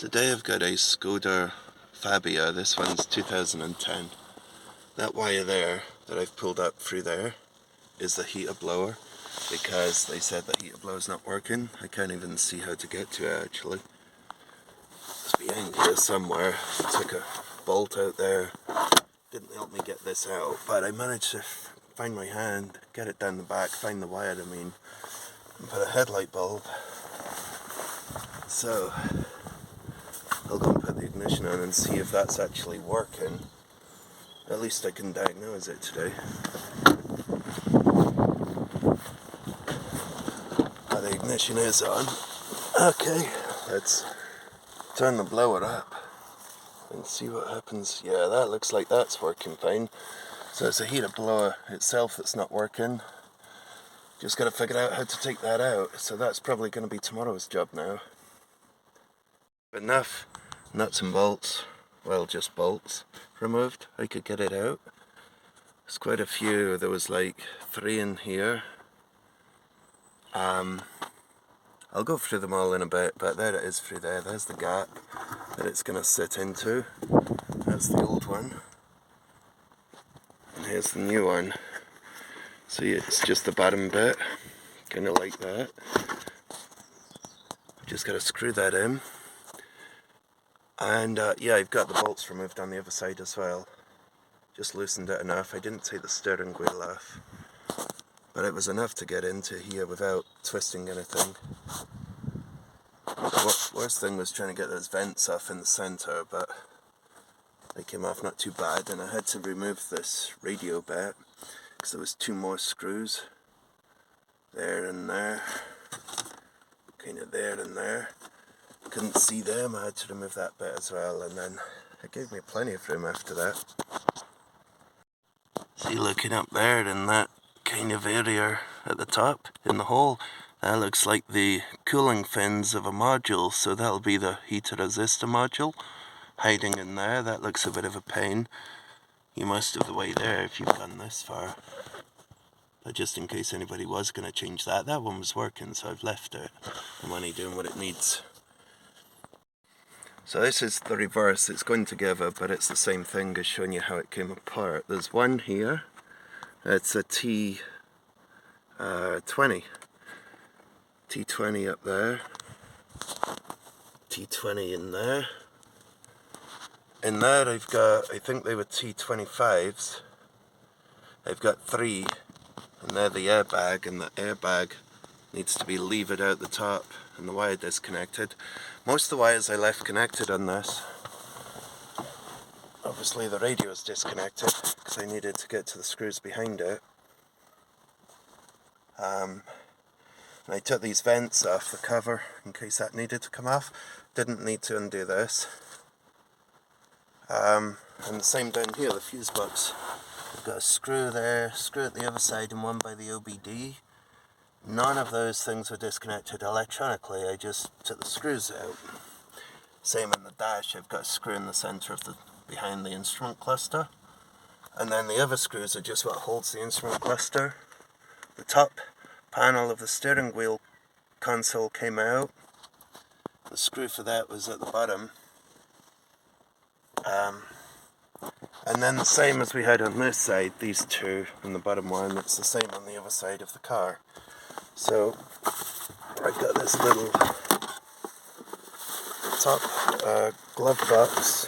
Today I've got a Skoda Fabia. This one's 2010. That wire there that I've pulled up through there is the heater blower, because they said the heater blower's not working. I can't even see how to get to it actually. It's behind here somewhere. I took a bolt out there. Didn't help me get this out, but I managed to find my hand, get it down the back, find the wire and put a headlight bulb. So I'll go and put the ignition on and see if that's actually working. At least I can diagnose it today. But the ignition is on. Okay, let's turn the blower up and see what happens. Yeah, that looks like that's working fine. So it's a heater blower itself that's not working. Just got to figure out how to take that out. So that's probably going to be tomorrow's job now. Enough nuts and bolts, well, just bolts removed. I could get it out. There's quite a few. There was like 3 in here. I'll go through them all in a bit, but there it is through there. There's the gap that it's going to sit into. That's the old one. And here's the new one. See, it's just the bottom bit, kind of like that. Just got to screw that in. And yeah, I've got the bolts removed on the other side as well. Just loosened it enough. I didn't take the steering wheel off, but it was enough to get into here without twisting anything. The worst thing was trying to get those vents off in the centre, but they came off not too bad, and I had to remove this radio bit because there was 2 more screws. There and there. Kind of there and there. Couldn't see them, I had to remove that bit as well, and then it gave me plenty of room after that. See, looking up there in that kind of area at the top in the hole, that looks like the cooling fins of a module, so that'll be the heater resistor module hiding in there. That looks a bit of a pain. You must have the way there if you've gone this far. But just in case anybody was going to change that one was working, so I've left it. I'm only doing what it needs. So this is the reverse. It's going together, but it's the same thing as showing you how it came apart. There's one here. It's a T20. T20 up there. T20 in there. In there I've got, I think they were T25s. I've got 3, and they're the airbag, and the airbag needs to be levered out the top and the wire disconnected. Most of the wires I left connected on this. Obviously the radio is disconnected because I needed to get to the screws behind it. And I took these vents off the cover in case that needed to come off. Didn't need to undo this. And the same down here, the fuse box. I've got a screw there, screw at the other side, and one by the OBD. None of those things were disconnected electronically, I just took the screws out. Same in the dash, I've got a screw in the centre of behind the instrument cluster. And then the other screws are just what holds the instrument cluster. The top panel of the steering wheel console came out. The screw for that was at the bottom. And then the same as we had on this side, these 2 and the bottom one, it's the same on the other side of the car. So I've got this little top glove box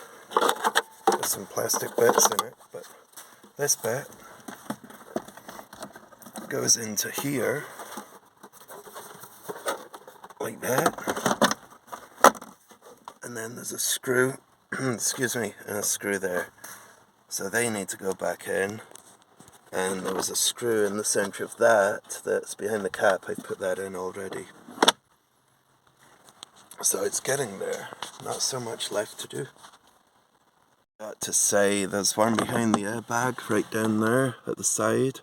with some plastic bits in it, but this bit goes into here like that, and then there's a screw excuse me, and a screw there, so they need to go back in. And there was a screw in the centre of that's behind the cap. I put that in already. So it's getting there. Not so much left to do. Got to say, there's one behind the airbag right down there at the side.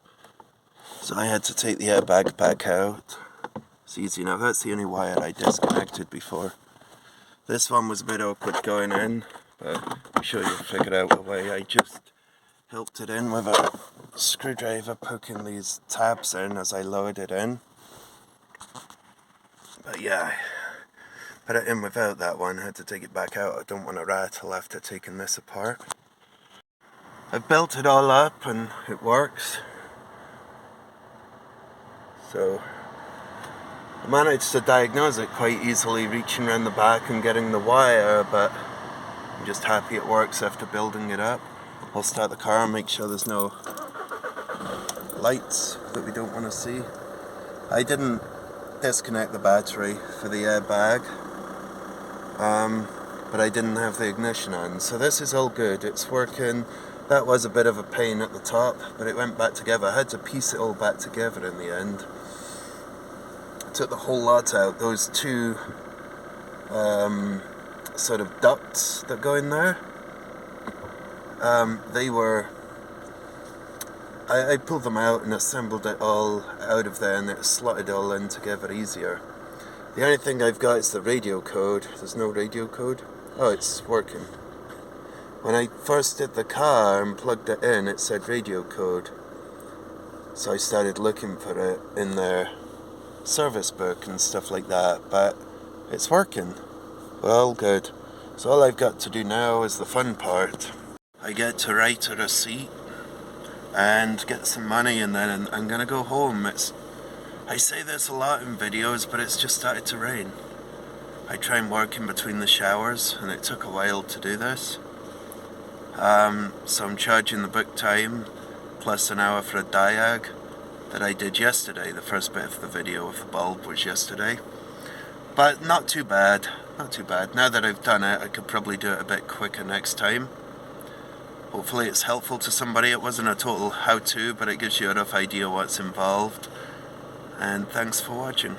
So I had to take the airbag back out. It's easy enough. That's the only wire I disconnected before. This one was a bit awkward going in, but I'm sure you'll figure out a way. I just helped it in with a screwdriver, poking these tabs in as I lowered it in. But yeah, put it in without that one. I had to take it back out. I don't want to rattle after taking this apart. I've built it all up and it works. So I managed to diagnose it quite easily, reaching around the back and getting the wire, but I'm just happy it works after building it up. I'll start the car and make sure there's no lights that we don't want to see. I didn't disconnect the battery for the airbag, but I didn't have the ignition on, so this is all good. It's working. That was a bit of a pain at the top, but it went back together. I had to piece it all back together in the end. Took the whole lot out. Those two sort of ducts that go in there, they were, I pulled them out and assembled it all out of there, and it slotted all in together easier. The only thing I've got is the radio code. There's no radio code. Oh, it's working. When I first did the car and plugged it in, it said radio code. So I started looking for it in their service book and stuff like that, but it's working. Well, good. So all I've got to do now is the fun part. I get to write a receipt and get some money, and then I'm gonna go home. I say this a lot in videos, but it's just started to rain. I try and work in between the showers, and it took a while to do this. So I'm charging the book time plus an hour for a diag that I did yesterday. The first bit of the video with the bulb was yesterday. But not too bad, not too bad. Now that I've done it, I could probably do it a bit quicker next time. Hopefully it's helpful to somebody. It wasn't a total how-to, but it gives you a rough idea what's involved. And thanks for watching.